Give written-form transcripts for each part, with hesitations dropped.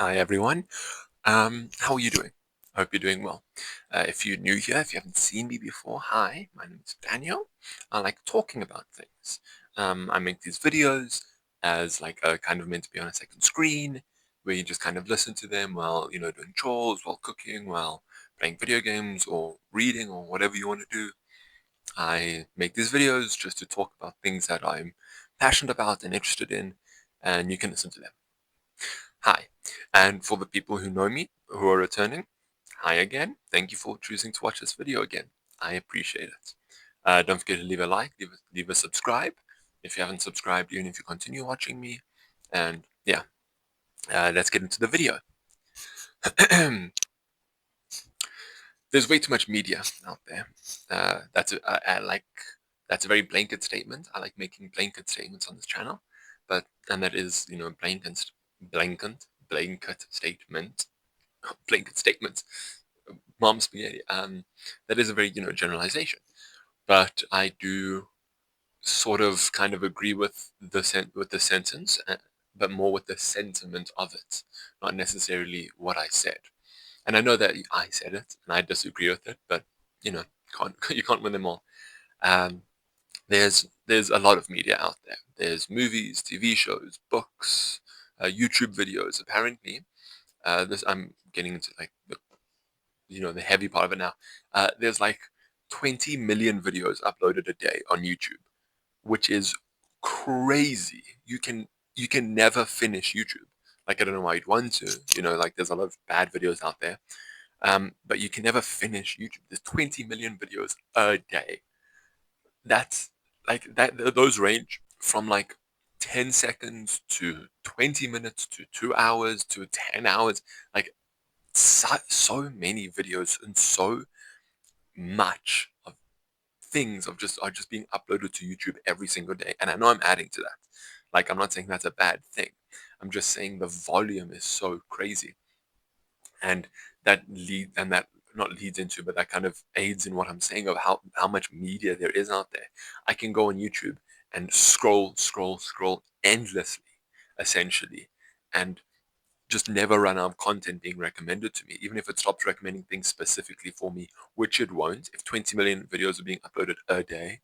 Hi everyone. How are you doing? I hope you're doing well. If you're new here, if you haven't seen me before, hi, my name is Daniel. I like talking about things. I make these videos as like a kind of meant to be on a second screen, where you just kind of listen to them while doing chores, while cooking, while playing video games, or reading, or whatever you want to do. I make these videos just to talk about things that I'm passionate about and interested in, and you can listen to them. Hi. And for the people who know me, who are returning, hi again. Thank you for choosing to watch this video again. I appreciate it. Don't forget to leave a like, leave a subscribe if you haven't subscribed, even if you continue watching me. And yeah, let's get into the video. There's way too much media out there. That's a very blanket statement. I like making blanket statements on this channel, and that is blanket statement, blanket statements. Mom spaghetti. That is a very generalization, but I do sort of kind of agree with the sentence, but more with the sentiment of it, not necessarily what I said. And I know that I said it, and I disagree with it, but you know, you can't win them all. Um, there's a lot of media out there. There's movies, TV shows, books, YouTube videos. Apparently, this I'm getting into like the heavy part of it now. There's like 20 million videos uploaded a day on YouTube, which is crazy. You can never finish YouTube. Like I don't know why you'd want to. Like there's a lot of bad videos out there. But you can never finish YouTube. There's 20 million videos a day. That's like that. Those range from like 10 seconds to 20 minutes to 2 hours to 10 hours. Like so many videos and so much of things are just being uploaded to YouTube every single day. And I know I'm adding to that. Like I'm not saying that's a bad thing. I'm just saying the volume is so crazy. And that not leads into, but that kind of aids in what I'm saying of how much media there is out there. I can go on YouTube and scroll endlessly, essentially, and just never run out of content being recommended to me, even if it stops recommending things specifically for me, which it won't. If 20 million videos are being uploaded a day,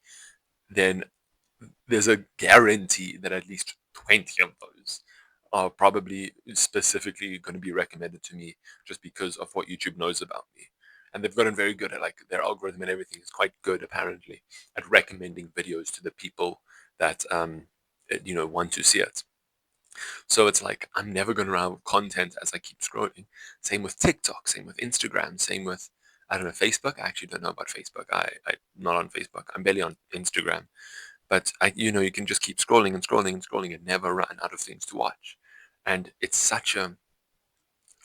then there's a guarantee that at least 20 of those are probably specifically going to be recommended to me just because of what YouTube knows about me. And they've gotten very good at like their algorithm and everything is quite good apparently at recommending videos to the people that want to see it. So it's like I'm never going to run out of content as I keep scrolling. Same with TikTok, same with Instagram, same with I don't know Facebook. I actually don't know about Facebook. I'm not on Facebook. I'm barely on Instagram. But you can just keep scrolling and scrolling and scrolling and never run out of things to watch. And it's such a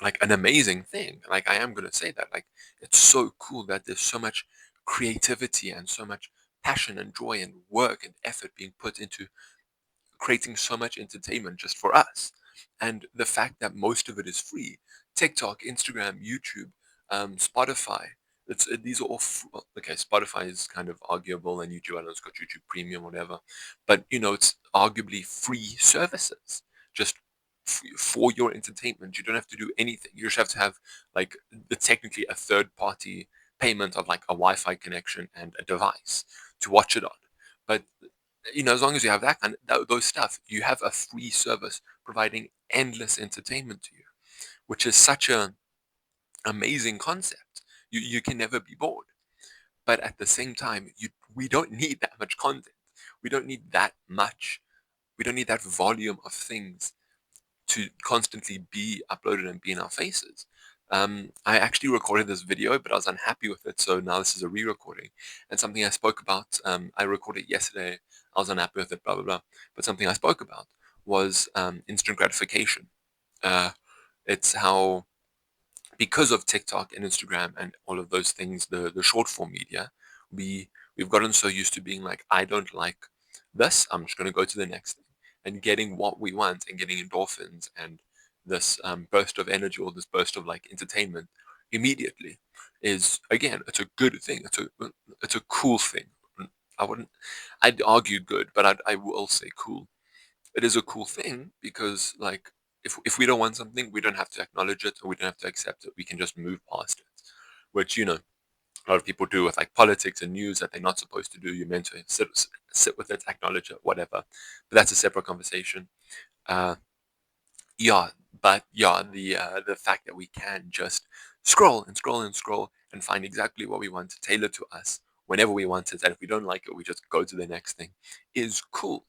like an amazing thing. Like I am gonna say that. Like it's so cool that there's so much creativity and so much passion and joy and work and effort being put into creating so much entertainment just for us. And the fact that most of it is free. TikTok, Instagram, YouTube, Spotify. These are all well, okay. Spotify is kind of arguable, and YouTube, I know it's got YouTube Premium, whatever, but it's arguably free services just for your entertainment. You don't have to do anything. You just have to have like technically a third party payment of like a Wi-Fi connection and a device to watch it on. But as long as you have that kind of those stuff, you have a free service providing endless entertainment to you, which is such a amazing concept. You can never be bored. But at the same time, we don't need that much content. We don't need that much. We don't need that volume of things to constantly be uploaded and be in our faces. I actually recorded this video, but I was unhappy with it, so now this is a re-recording. And something I spoke about, I recorded yesterday, I was unhappy with it, blah, blah, blah. But something I spoke about was instant gratification. Uh, it's how, because of TikTok and Instagram and all of those things, the short form media, we've gotten so used to being like, I don't like this, I'm just going to go to the next thing. And getting what we want and getting endorphins and this burst of energy or this burst of like entertainment immediately is, again, it's a good thing. It's a cool thing. I wouldn't, I'd argue good, but I will say cool. It is a cool thing because like if we don't want something, we don't have to acknowledge it or we don't have to accept it. We can just move past it, which a lot of people do with like politics and news that they're not supposed to do. You're meant to sit with it, acknowledge it, whatever. But that's a separate conversation. Uh, yeah, but yeah, the fact that we can just scroll and scroll and scroll and find exactly what we want to tailor to us whenever we want it, and if we don't like it, we just go to the next thing, is cool.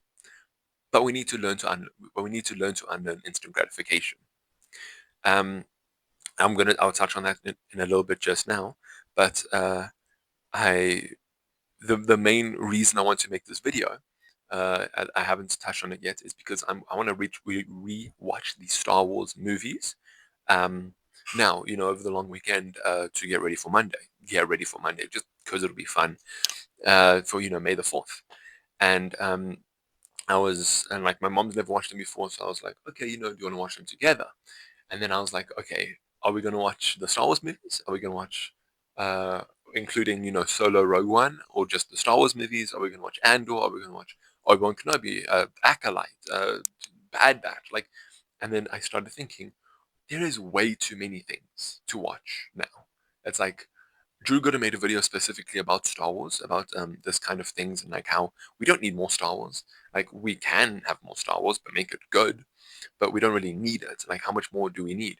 But we need to learn to unlearn instant gratification. Um, I'll touch on that in a little bit just now, but I the main reason I want to make this video, I haven't touched on it yet, is because I want to re-watch the Star Wars movies. Um, Now, over the long weekend, to get ready for Monday. Get ready for Monday, just because it'll be fun. For May the 4th, and like my mom's never watched them before, so I was like, okay, do you want to watch them together? And then I was like, okay, are we going to watch the Star Wars movies? Are we going to watch, uh, including, Solo, Rogue One, or just the Star Wars movies? Are we going to watch Andor? Are we going to watch Obi-Wan Kenobi, Acolyte, Bad Batch? Like, and then I started thinking, there is way too many things to watch now. It's like, Drew Gooder made a video specifically about Star Wars, about this kind of things, and like how we don't need more Star Wars. Like, we can have more Star Wars, but make it good, but we don't really need it. Like, how much more do we need?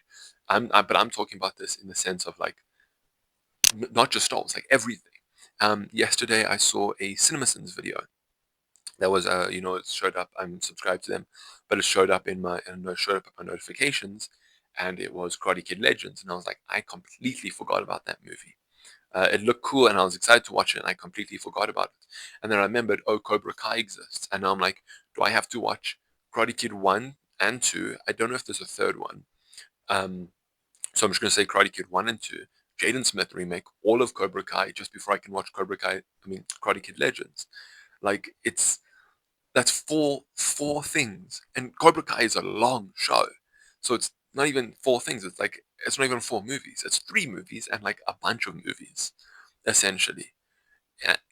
But I'm talking about this in the sense of like not just Star Wars, like everything. Yesterday I saw a CinemaSins video that was it showed up. I'm subscribed to them, but it showed up it showed up in my notifications, and it was Karate Kid Legends, and I was like, I completely forgot about that movie. It looked cool, and I was excited to watch it, and I completely forgot about it. And then I remembered, oh, Cobra Kai exists, and now I'm like, do I have to watch Karate Kid 1 and 2? I don't know if there's a third one. Um, so I'm just going to say Karate Kid 1 and 2, Jaden Smith remake, all of Cobra Kai, just before I can watch Karate Kid Legends. Like, that's four things. And Cobra Kai is a long show. So it's not even four things. It's not even four movies. It's three movies and like a bunch of movies, essentially.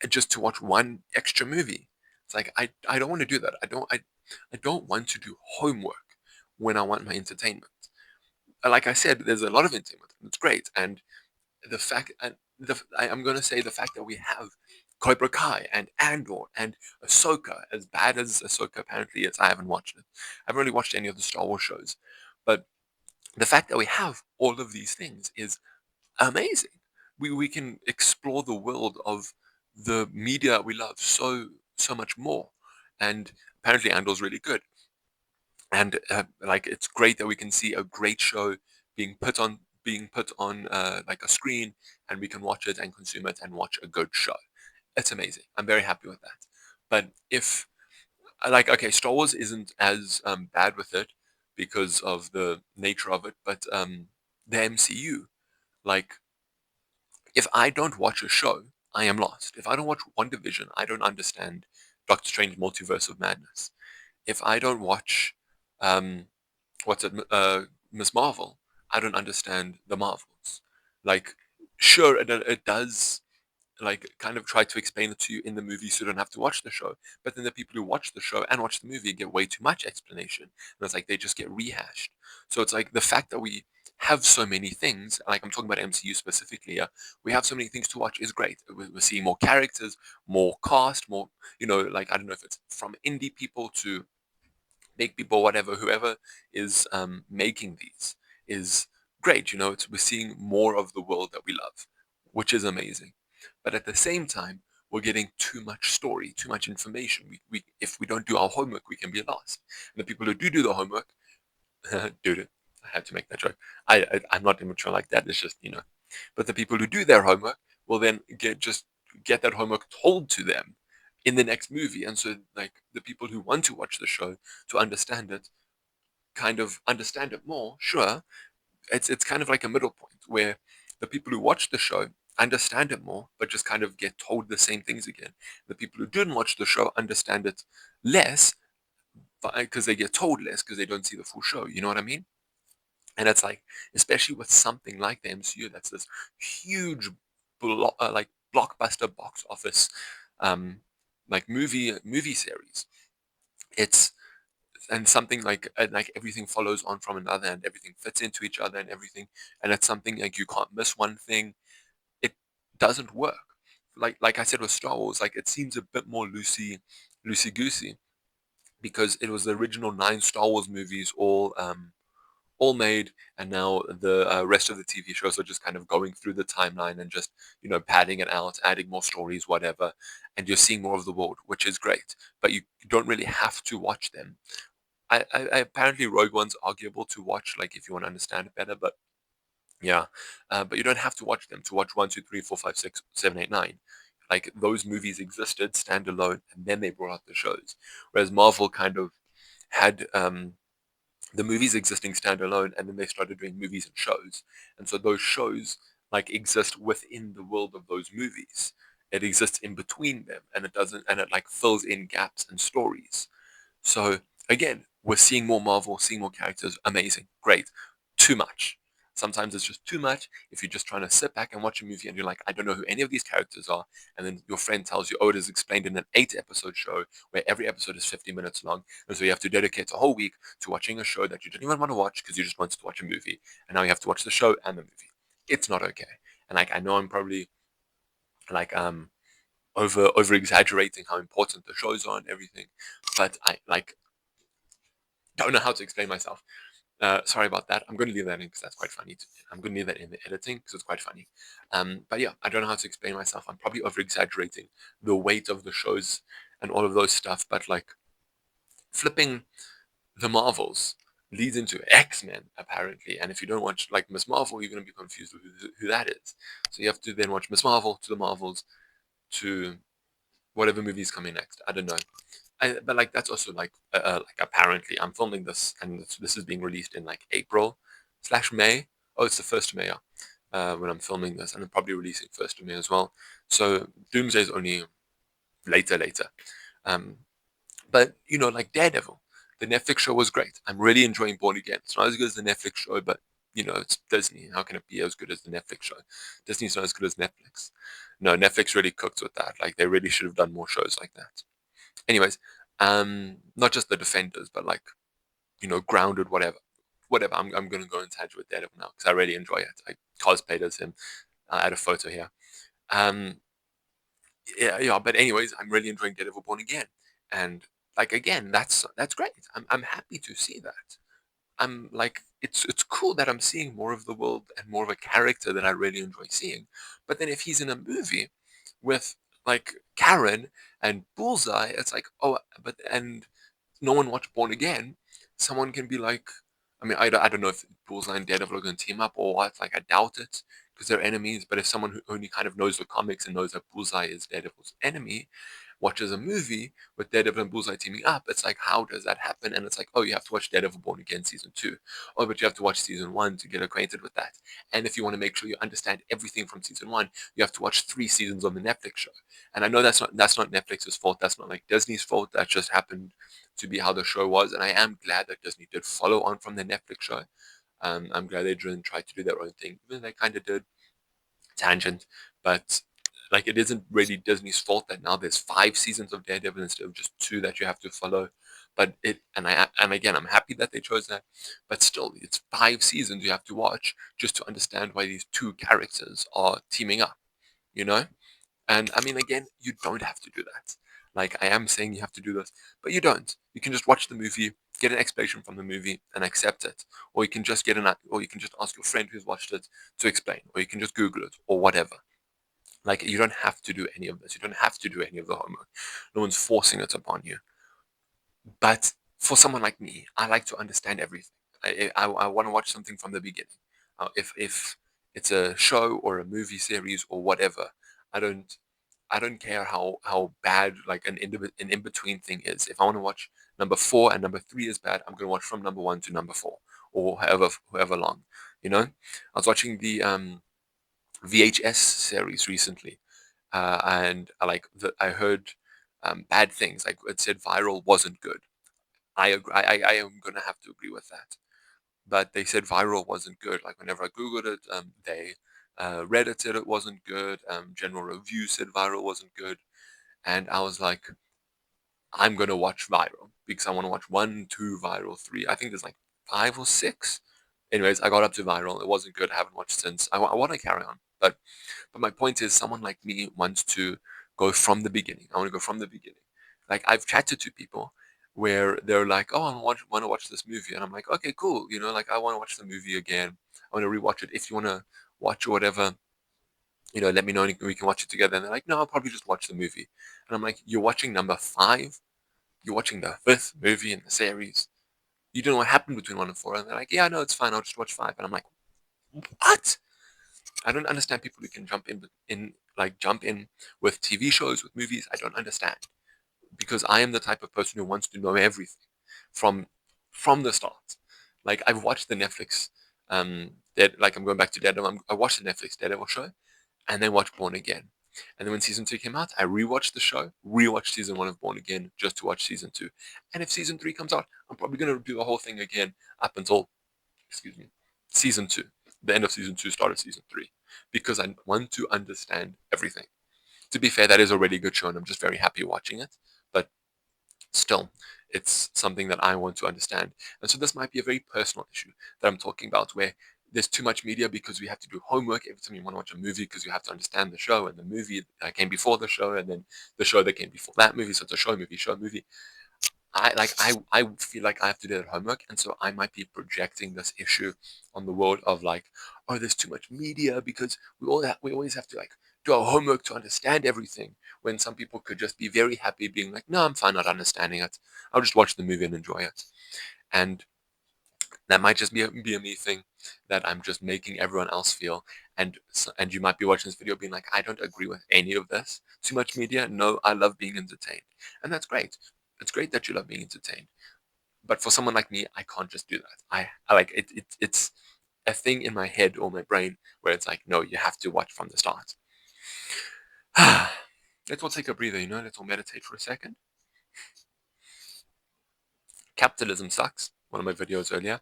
Just to watch one extra movie. It's like I don't want to do that. I don't want to do homework when I want my entertainment. Like I said, there's a lot of entertainment. It's great. And the fact and I'm going to say the fact that we have Cobra Kai and Andor and Ahsoka, as bad as Ahsoka apparently is, I haven't watched it. I haven't really watched any of the Star Wars shows, but the fact that we have all of these things is amazing. We can explore the world of the media we love so much more, and apparently Andor's really good. And like it's great that we can see a great show being put on like a screen, and we can watch it and consume it and watch a good show. It's amazing. I'm very happy with that. But if like okay, Star Wars isn't as bad with it because of the nature of it, but the MCU, like if I don't watch a show, I am lost. If I don't watch WandaVision, I don't understand Doctor Strange Multiverse of Madness. If I don't watch um, Miss Marvel, I don't understand the Marvels. Like, sure, it does like kind of try to explain it to you in the movie so you don't have to watch the show. But then the people who watch the show and watch the movie get way too much explanation. And it's like they just get rehashed. So it's like the fact that we have so many things, like I'm talking about MCU specifically, we have so many things to watch is great. We're seeing more characters, more cast, more, like I don't know if it's from indie people to big people, whatever, whoever is making these is great. We're seeing more of the world that we love, which is amazing. But at the same time, we're getting too much story, too much information. If we don't do our homework, we can be lost. And the people who do the homework, do it. I had to make that joke. I'm not immature like that. It's just But the people who do their homework will then get that homework told to them in the next movie, and so like the people who want to watch the show to understand it, kind of understand it more. Sure, it's kind of like a middle point where the people who watch the show understand it more, but just kind of get told the same things again. The people who didn't watch the show understand it less, because they get told less because they don't see the full show. You know what I mean? And it's like, especially with something like the MCU, that's this huge, like blockbuster box office, um, like movie series. It's and something like everything follows on from another and everything fits into each other and everything, and it's something like you can't miss one thing. It doesn't work. Like I said with Star Wars, like it seems a bit more loosey goosey because it was the original 9 Star Wars movies all made, and now the rest of the TV shows are just kind of going through the timeline and just padding it out, adding more stories, whatever, and you're seeing more of the world, which is great. But you don't really have to watch them. I apparently Rogue One's arguable to watch, like if you want to understand it better, but yeah, but you don't have to watch them to watch 1, 2, 3, 4, 5, 6, 7, 8, 9. Like those movies existed standalone, and then they brought out the shows. Whereas Marvel kind of had the movies existing standalone, and then they started doing movies and shows, and so those shows like exist within the world of those movies. It exists in between them, and it doesn't, and it like fills in gaps and stories. So again, we're seeing more Marvel, seeing more characters. Amazing, great. Too much. Sometimes it's just too much if you're just trying to sit back and watch a movie and you're like, I don't know who any of these characters are. And then your friend tells you, oh, it is explained in an 8 episode show where every episode is 50 minutes long. And so you have to dedicate a whole week to watching a show that you didn't even want to watch because you just wanted to watch a movie. And now you have to watch the show and the movie. It's not okay. And like, I know I'm probably like, over exaggerating how important the shows are and everything, but I like don't know how to explain myself. Sorry about that. I'm going to leave that in because that's quite funny. I'm going to leave that in the editing because it's quite funny. But yeah, I don't know how to explain myself. I'm probably over exaggerating the weight of the shows and all of those stuff. But like flipping the Marvels leads into X-Men apparently. And if you don't watch like Miss Marvel, you're going to be confused with who that is. So you have to then watch Miss Marvel to the Marvels to whatever movie's coming next. I don't know. But like that's also like apparently I'm filming this and this is being released in like April/May. Oh, it's the 1st of May, yeah, when I'm filming this, and I'm probably releasing 1st of May as well. So Doomsday is only later. Um, but like Daredevil, the Netflix show was great. I'm really enjoying Born Again. It's not as good as the Netflix show, but it's Disney. How can it be as good as the Netflix show? Disney's not as good as Netflix. No, Netflix really cooked with that. Like they really should have done more shows like that. Anyways, not just the Defenders, but like Grounded, whatever. I'm gonna go in tangent with Daredevil now because I really enjoy it. I cosplayed as him. I had a photo here. Um, yeah. But anyways, I'm really enjoying Daredevil Born Again, and like again, that's great. I'm happy to see that. I'm like it's cool that I'm seeing more of the world and more of a character that I really enjoy seeing. But then if he's in a movie with like Karen and Bullseye, it's like, oh, but and no one watched Born Again, someone can be like, I mean, I don't know if Bullseye and Daredevil are going to team up or what. Like, I doubt it because they're enemies. But if someone who only kind of knows the comics and knows that Bullseye is Daredevil's enemy watches a movie with Daredevil and Bullseye teaming up, it's like, how does that happen? And it's like, oh, you have to watch Daredevil Born Again season 2. Oh, but you have to watch season 1 to get acquainted with that. And if you want to make sure you understand everything from season 1, you have to watch 3 seasons on the Netflix show. And I know that's not Netflix's fault. That's not like Disney's fault. That just happened to be how the show was. And I am glad that Disney did follow on from the Netflix show. I'm glad they didn't try to do their own thing. Even they kind of did tangent, but like it isn't really Disney's fault that now there's 5 seasons of Daredevil instead of just 2 that you have to follow. But and again, I'm happy that they chose that. But still, it's 5 seasons you have to watch just to understand why these 2 characters are teaming up. You know? And I mean, again, you don't have to do that. Like, I am saying you have to do this, but you don't. You can just watch the movie, get an explanation from the movie, and accept it. Or you can just or you can just ask your friend who's watched it to explain, or you can just Google it, or whatever. Like, you don't have to do any of this. You don't have to do any of the homework. No one's forcing it upon you. But for someone like me, I like to understand everything. I want to watch something from the beginning. If it's a show or a movie series or whatever, I don't I don't care how bad like an in between thing is. If I want to watch number 4 and number 3 is bad, I'm gonna watch from number 1 to number 4 or however long. You know, I was watching the VHS series recently, and I heard bad things. Like it said, Viral wasn't good. I agree, I am gonna have to agree with that. But they said Viral wasn't good. Like whenever I googled it, they Reddit said it wasn't good. General review said Viral wasn't good, and I was like, I'm gonna watch Viral. because I want to watch 1, 2, viral, 3. I think there's like 5 or 6. Anyways, I got up to viral. It wasn't good. I haven't watched since. I want to carry on. But my point is, someone like me wants to go from the beginning. I want to go from the beginning. Like, I've chatted to people where they're like, "Oh, I want to watch this movie," and I'm like, "Okay, cool. You know, like I want to watch the movie again. I want to rewatch it. If you want to watch or whatever, let me know and we can watch it together." And they're like, "No, I'll probably just watch the movie." And I'm like, "You're watching number 5. You're watching the 5th movie in the series. You don't know what happened between 1 and 4." And they're like, "Yeah, no, it's fine. I'll just watch 5." And I'm like, "What?" I don't understand people who can jump in with TV shows, with movies. I don't understand, because I am the type of person who wants to know everything from the start. Like, I've watched the Netflix like, I'm going back to Daredevil. I watched the Netflix Daredevil show and then watched Born Again. And then when season 2 came out, I rewatched the show, rewatched season 1 of Born Again just to watch season 2. And if season 3 comes out, I'm probably going to do the whole thing again up until, excuse me, season 2, the end of season 2, start of season 3, because I want to understand everything. To be fair, that is a really good show, and I'm just very happy watching it. But still, it's something that I want to understand. And so this might be a very personal issue that I'm talking about, where there's too much media because we have to do homework every time you want to watch a movie, because you have to understand the show and the movie that came before the show and then the show that came before that movie. So it's a show, movie, show, movie. I feel like I have to do that homework, and so I might be projecting this issue on the world of like, oh, there's too much media because we always have to like do our homework to understand everything. When some people could just be very happy being like, no, I'm fine not understanding it. I'll just watch the movie and enjoy it. And that might just be a me thing that I'm just making everyone else feel. And you might be watching this video being like, I don't agree with any of this. Too much media? No, I love being entertained. And that's great. It's great that you love being entertained. But for someone like me, I can't just do that. I like it, it's a thing in my head or my brain where it's like, no, you have to watch from the start. Let's all take a breather, let's all meditate for a second. Capitalism sucks. One of my videos earlier.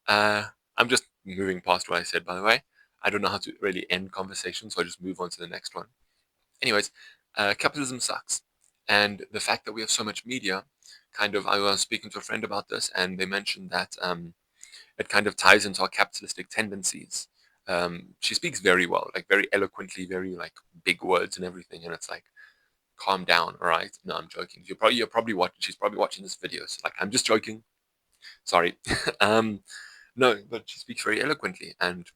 I'm just moving past what I said, by the way. I don't know how to really end conversations, so I just move on to the next one. Anyways, capitalism sucks. And the fact that we have so much media, I was speaking to a friend about this, and they mentioned that it kind of ties into our capitalistic tendencies. She speaks very well, like very eloquently, very like big words and everything, and it's like, calm down, all right? No, I'm joking. You're probably watching. She's probably watching this video. So like, I'm just joking. Sorry. No, but she speaks very eloquently, and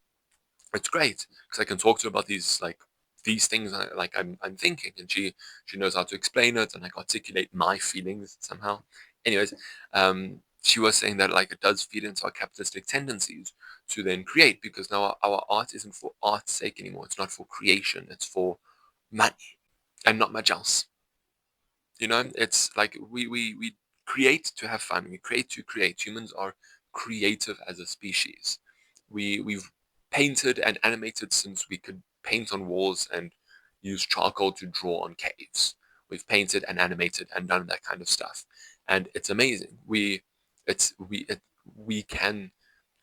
it's great because I can talk to her about these things I'm thinking, and she knows how to explain it and like articulate my feelings somehow. Anyways, she was saying that like it does feed into our capitalistic tendencies to then create, because now our art isn't for art's sake anymore. It's not for creation. It's for money and not much else. It's like we create to have fun. We create to create. Humans are creative as a species. We've painted and animated since we could paint on walls and use charcoal to draw on caves. We've painted and animated and done that kind of stuff, and it's amazing. We can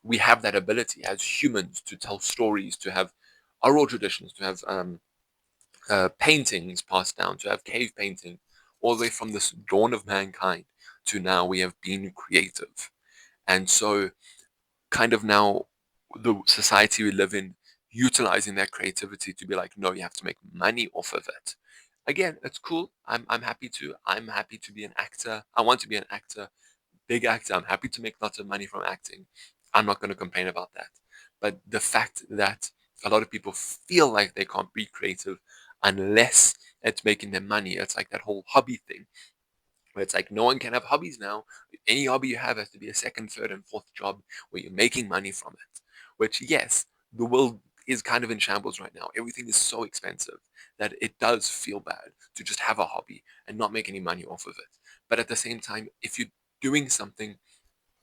we have that ability as humans to tell stories, to have oral traditions, to have paintings passed down, to have cave painting, all the way from this dawn of mankind to now we have been creative. And so, kind of now, the society we live in, utilizing that creativity to be like, no, you have to make money off of it. Again, it's cool. I'm happy to. I'm happy to be an actor. I want to be an actor, big actor. I'm happy to make lots of money from acting. I'm not going to complain about that. But the fact that a lot of people feel like they can't be creative unless it's making them money, it's like that whole hobby thing where it's like no one can have hobbies now. Any hobby you have has to be a second, third, and fourth job where you're making money from it. Which, yes, the world is kind of in shambles right now. Everything is so expensive that it does feel bad to just have a hobby and not make any money off of it. But at the same time, if you're doing something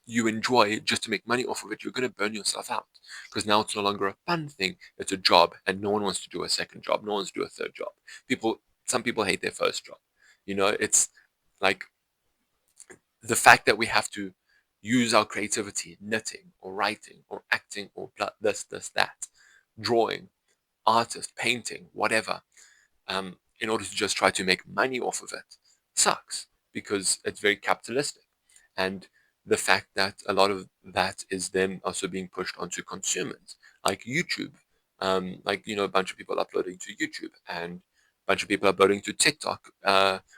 you enjoy just to make money off of it, you're going to burn yourself out, because now it's no longer a fun thing. It's a job, and no one wants to do a second job. No one wants to do a third job. Some people hate their first job. It's like the fact that we have to use our creativity, knitting or writing or acting or this, that, drawing, artist, painting, whatever, in order to just try to make money off of it, sucks, because it's very capitalistic. and the fact that a lot of that is then also being pushed onto consumers, like YouTube, like a bunch of people uploading to YouTube and a bunch of people uploading to TikTok,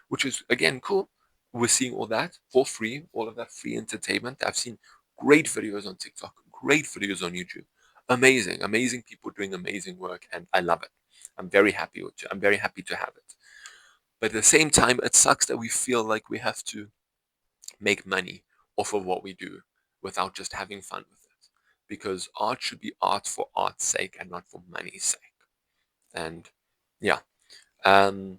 which is again cool. We're seeing all that for free, all of that free entertainment. I've seen great videos on TikTok, great videos on YouTube, amazing people doing amazing work, and I love it. I'm very happy to have it. But at the same time, it sucks that we feel like we have to make money off of what we do without just having fun with it. Because art should be art for art's sake and not for money's sake. And yeah, um,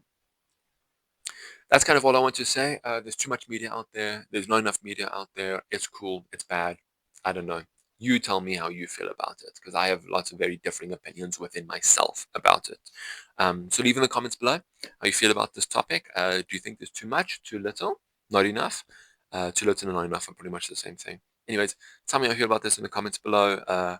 that's kind of all I want to say. There's too much media out there. There's not enough media out there. It's cool. It's bad. I don't know. You tell me how you feel about it, because I have lots of very differing opinions within myself about it. So leave in the comments below how you feel about this topic. Do you think there's too much, too little, not enough? Too little and not enough are pretty much the same thing. Anyways, tell me how you feel about this in the comments below.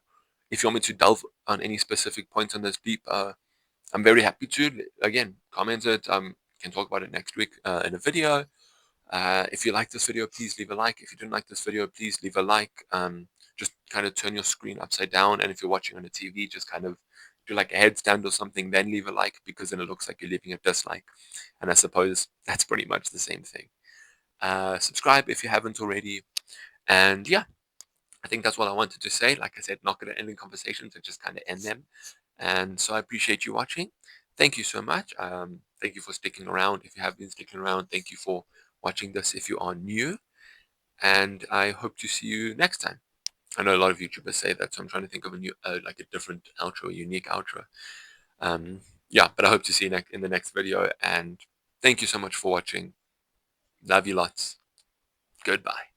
If you want me to delve on any specific points on this deep, I'm very happy to. Again, comment it. Can talk about it next week in a video. If you like this video, please leave a like. If you didn't like this video, please leave a like. Just kind of turn your screen upside down, and if you're watching on a TV, just kind of do like a headstand or something, then leave a like, because then it looks like you're leaving a dislike. And I suppose that's pretty much the same thing. Subscribe if you haven't already. And yeah, I think that's what I wanted to say. Like I said, not going to end in conversations and just kind of end them. And so I appreciate you watching. Thank you so much. Thank you for sticking around. If you have been sticking around, thank you for watching this if you are new. And I hope to see you next time. I know a lot of YouTubers say that, so I'm trying to think of a new, like a different outro, a unique outro. Yeah, but I hope to see you in the next video. And thank you so much for watching. Love you lots. Goodbye.